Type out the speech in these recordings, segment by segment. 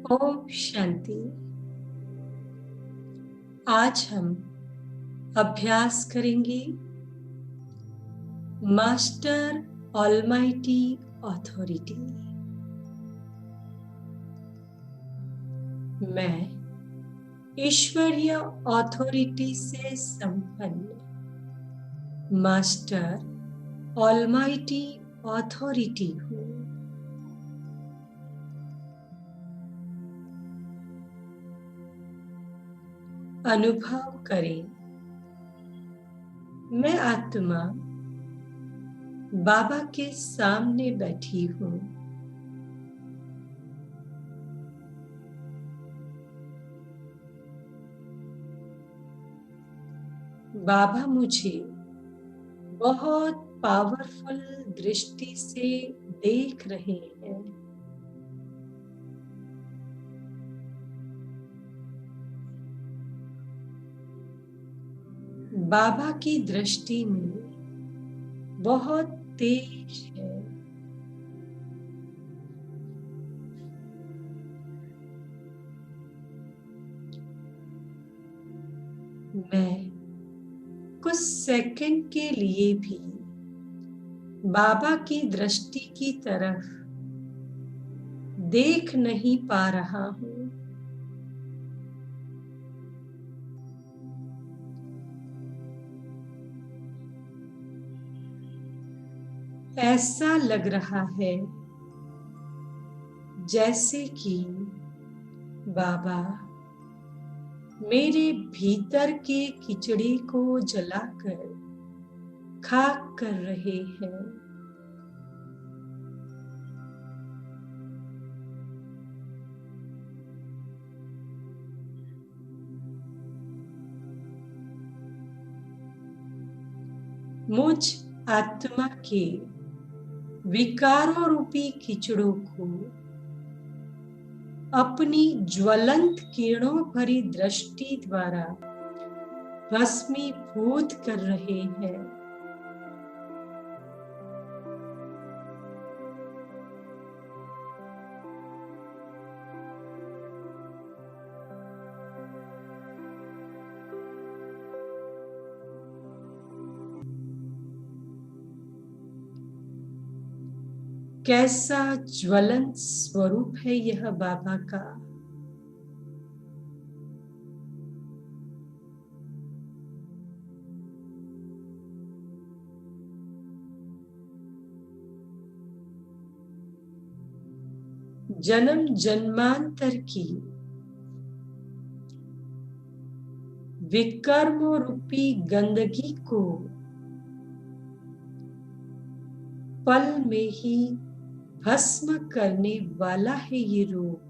ओम शांति। आज हम अभ्यास करेंगे मास्टर ऑलमाइटी अथॉरिटी। मैं ईश्वरीय अथॉरिटी से संपन्न मास्टर ऑलमाइटी अथॉरिटी हूँ। अनुभव करें, मैं आत्मा बाबा के सामने बैठी हूँ। बाबा मुझे बहुत पावरफुल दृष्टि से देख रहे हैं। बाबा की दृष्टि में बहुत तेज है। मैं कुछ सेकंड के लिए भी बाबा की दृष्टि की तरफ देख नहीं पा रहा हूँ। ऐसा लग रहा है जैसे कि बाबा मेरे भीतर के खिचड़ी को जलाकर खाक कर रहे हैं। मुझ आत्मा के विकारों रूपी खिचड़ों को अपनी ज्वलंत किरणों भरी दृष्टि द्वारा भस्मीभूत कर रहे हैं। कैसा ज्वलंत स्वरूप है यह बाबा का। जन्म जन्मांतर की विकर्म रूपी गंदगी को पल में ही भस्म करने वाला है ये रूप।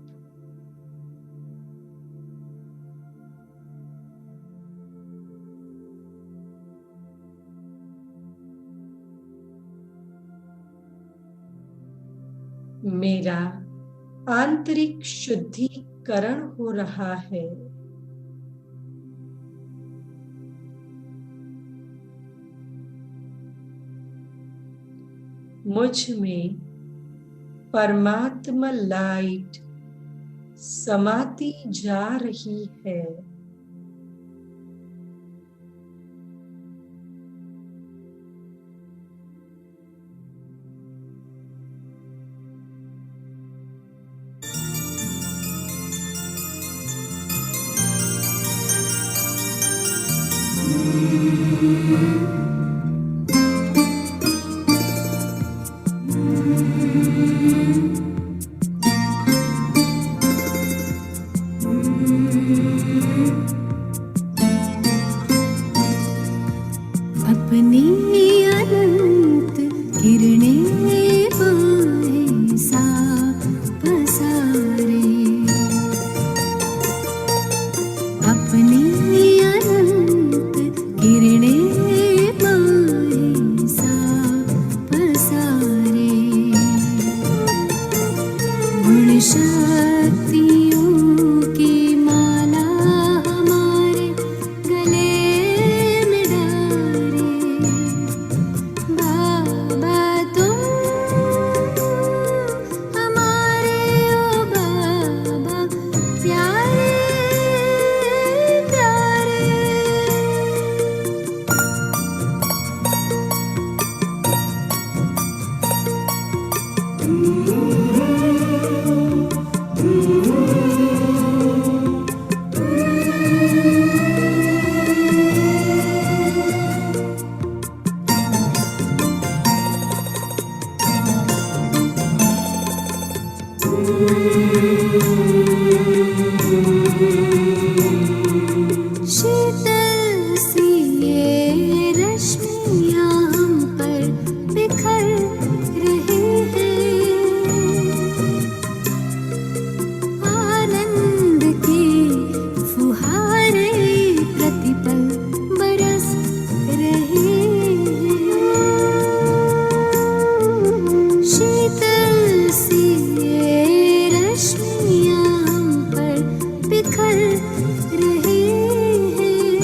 मेरा आंतरिक शुद्धिकरण हो रहा है। मुझ में परमात्मा लाइट समाती जा रही है। अपनी अनंत किरणें पाए सा पसारे, अपनी अनंत किरणें पाए सा पसारे। गुण शक्तियों की माला हमारे गले में डाले। बाबा तुम हमारे, ओ बाबा शीतल सी ये रश्मियाँ हम पर बिखर रही हैं, आनंद की फुहारे प्रतिपल बरस रही हैं। शीतल सी ये रश्मियाँ हम पर बिखर रही हैं,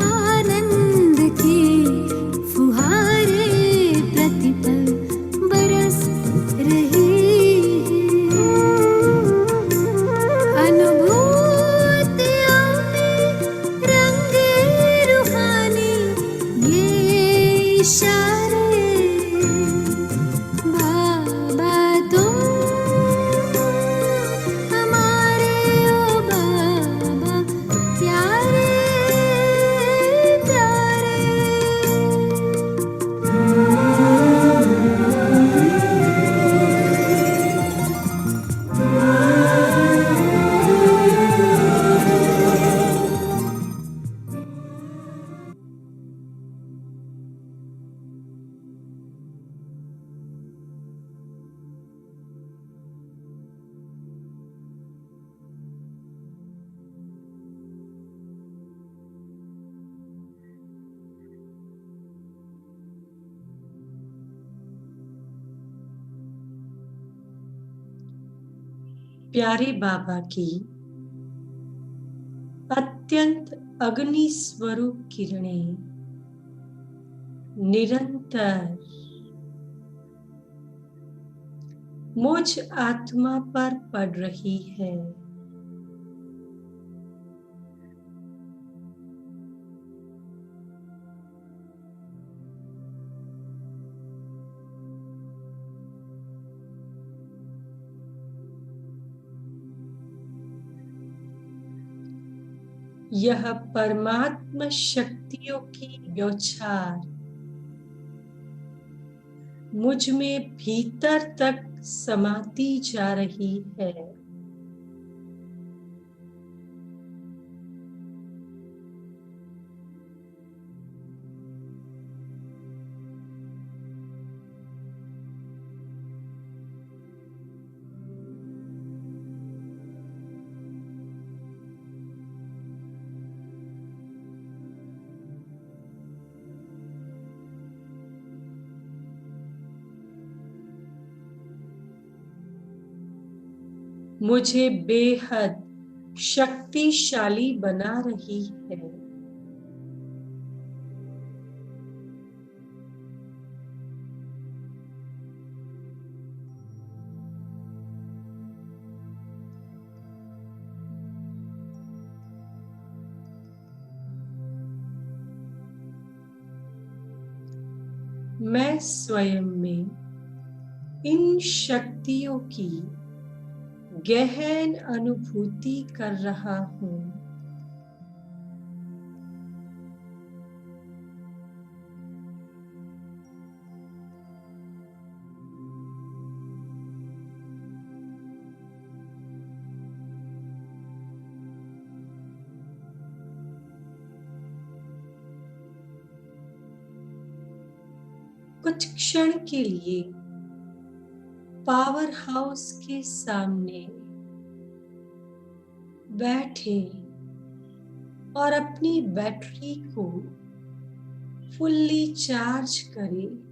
आनंद की फुहारे प्रतिपल बरस रही हैं। अनुभूतियों में रंगे रूहानी ये इशारे, बाबा तुम हमारे, ओ बाबा प्यारे प्यारे। प्यारे बाबा की अत्यंत अग्नि स्वरूप किरणें निरंतर मुझ आत्मा पर पड़ रही है। यह परमात्मा शक्तियों की बौछार मुझ में भीतर तक समाती जा रही है। मुझे बेहद शक्तिशाली बना रही है। मैं स्वयं में इन शक्तियों की गहन अनुभूति कर रहा हूँ। कुछ क्षण के लिए पावर हाउस के सामने बैठे और अपनी बैटरी को फुल्ली चार्ज करें।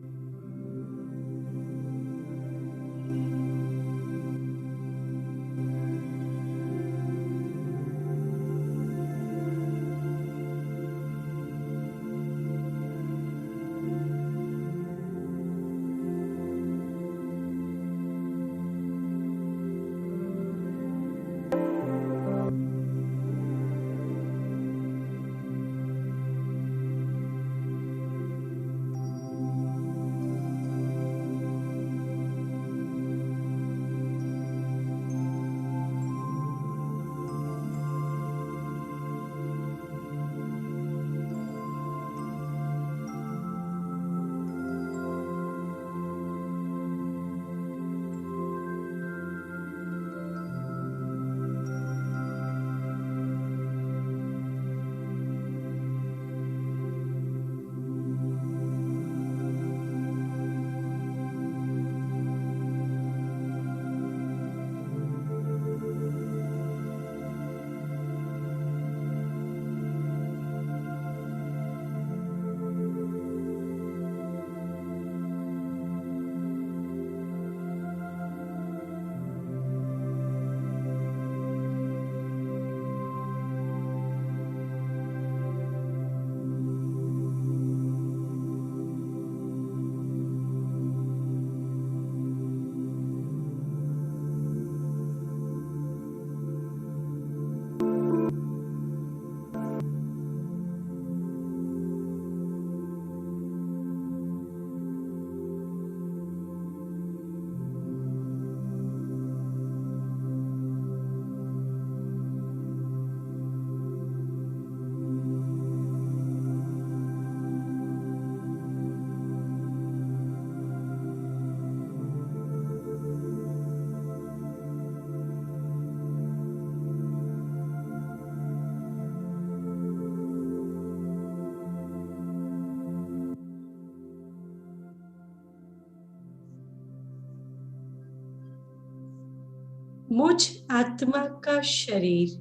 मुझ आत्मा का शरीर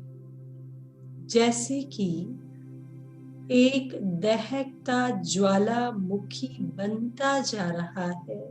जैसे कि एक दहकता ज्वालामुखी बनता जा रहा है।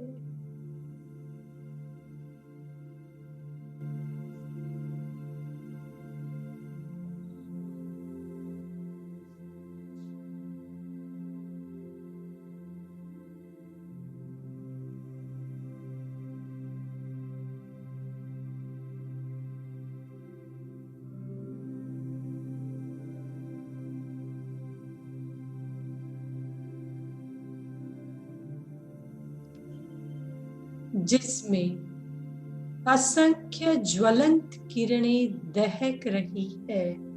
जिसमें असंख्य ज्वलंत किरणें दहक रही है।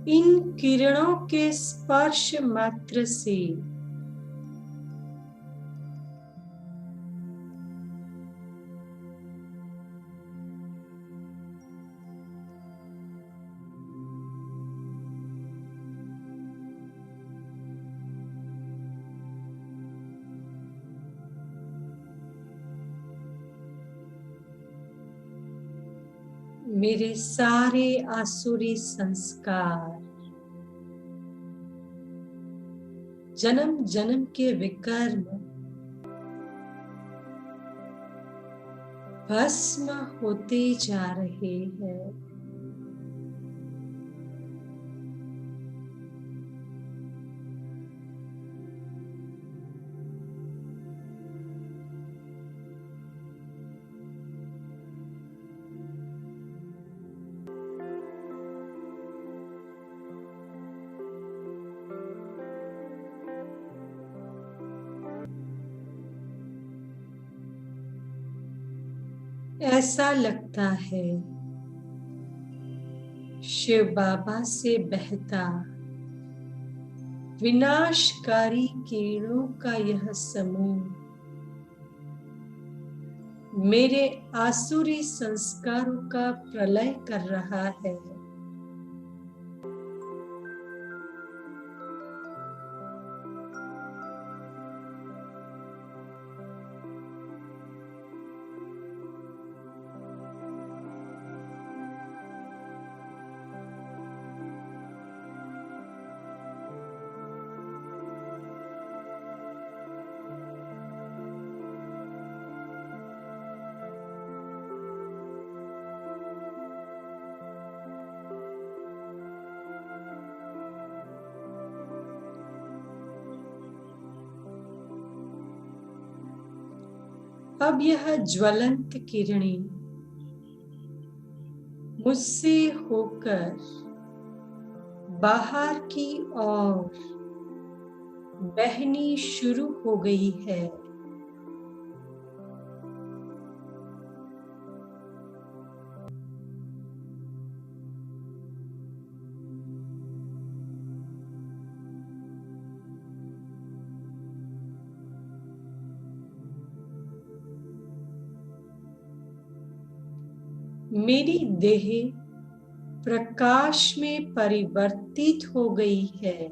इन किरणों के स्पर्श मात्र से मेरे सारे आसुरी संस्कार, जन्म जन्म के विकर्म भस्म होते जा रहे हैं। ऐसा लगता है शिव बाबा से बहता विनाशकारी किरणों का यह समूह मेरे आसुरी संस्कारों का प्रलय कर रहा है। अब यह ज्वलंत किरणें मुझसे होकर बाहर की ओर बहनी शुरू हो गई है। मेरी देह प्रकाश में परिवर्तित हो गई है।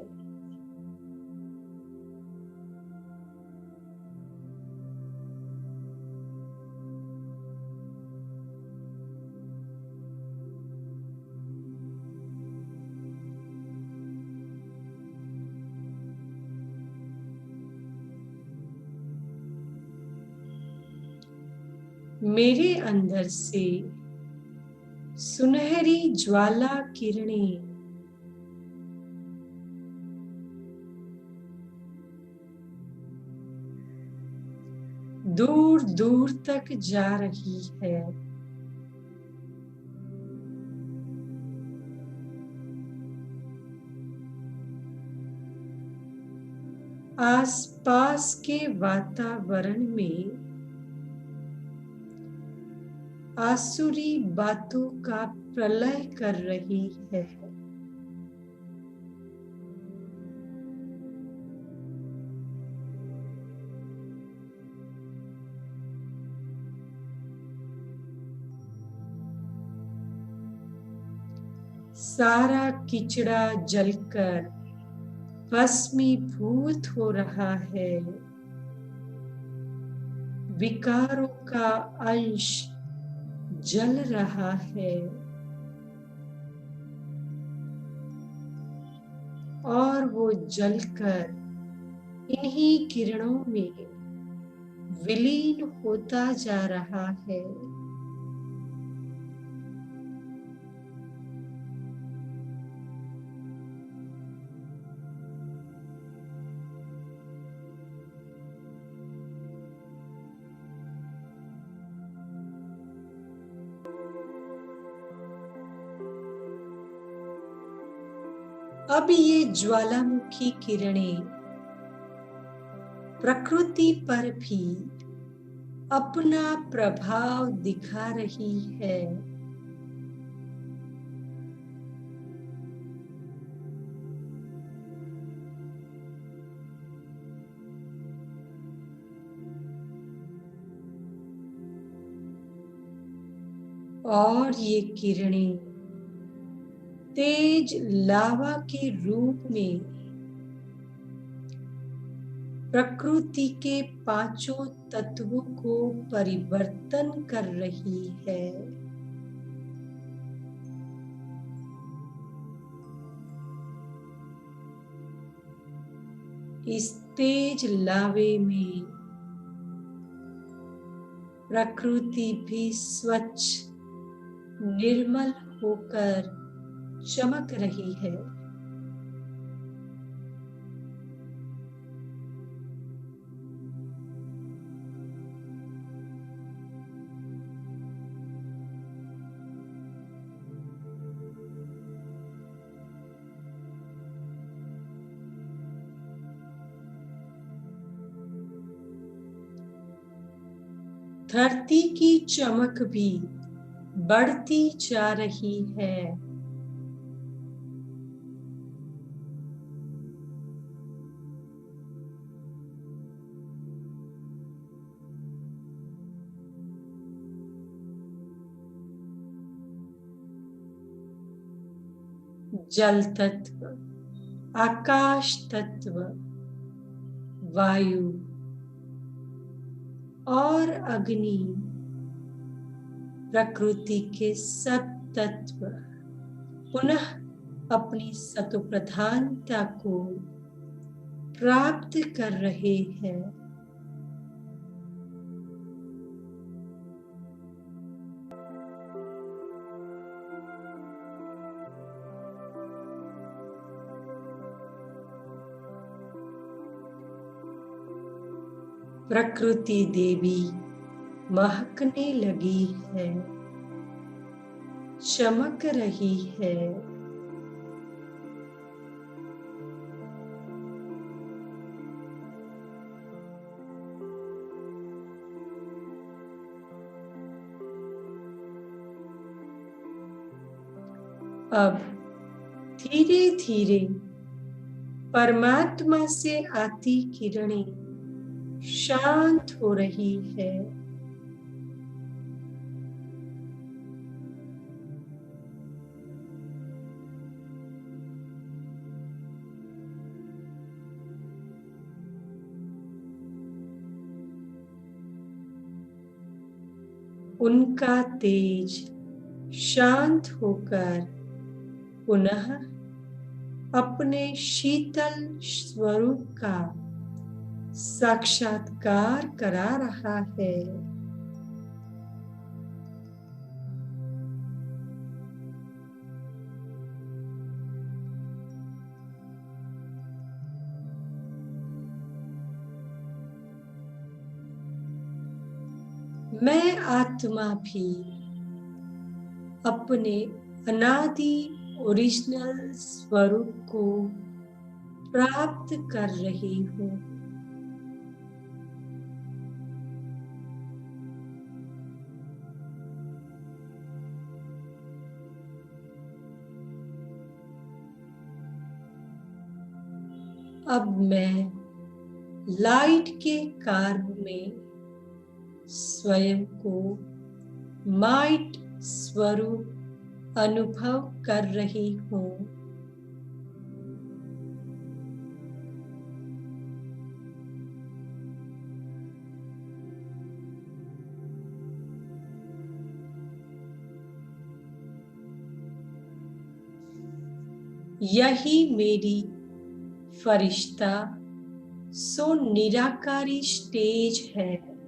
मेरे अंदर से सुनहरी ज्वाला किरणें दूर दूर तक जा रही है। आसपास के वातावरण में आसुरी बातों का प्रलय कर रही है। सारा किचड़ा जलकर भस्मीभूत हो रहा है। विकारों का अंश जल रहा है और वो जलकर इन्हीं किरणों में विलीन होता जा रहा है। अब ये ज्वालामुखी किरणें प्रकृति पर भी अपना प्रभाव दिखा रही है। और ये किरणें तेज लावा के रूप में प्रकृति के पांचों तत्वों को परिवर्तन कर रही है। इस तेज लावे में प्रकृति भी स्वच्छ निर्मल होकर चमक रही है। धरती की चमक भी बढ़ती जा रही है। जल तत्व, आकाश तत्व, वायु और अग्नि, प्रकृति के सब तत्व पुनः अपनी सत्वप्रधानता को प्राप्त कर रहे हैं। प्रकृति देवी महकने लगी है, चमक रही है। अब धीरे धीरे परमात्मा से आती किरणें शांत हो रही है। उनका तेज शांत होकर पुनः अपने शीतल स्वरूप का साक्षात्कार करा रहा है। मैं आत्मा भी अपने अनादि ओरिजिनल स्वरूप को प्राप्त कर रही हूँ। अब मैं लाइट के कार्य में स्वयं को माइट स्वरूप अनुभव कर रही हूँ। यही मेरी फरिश्ता सो निराकारी स्टेज है।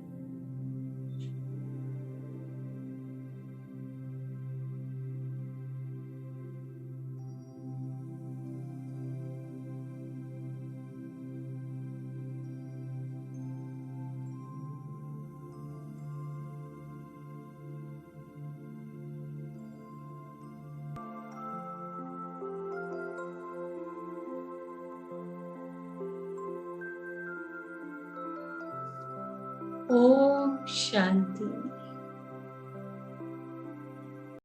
ओम शांति।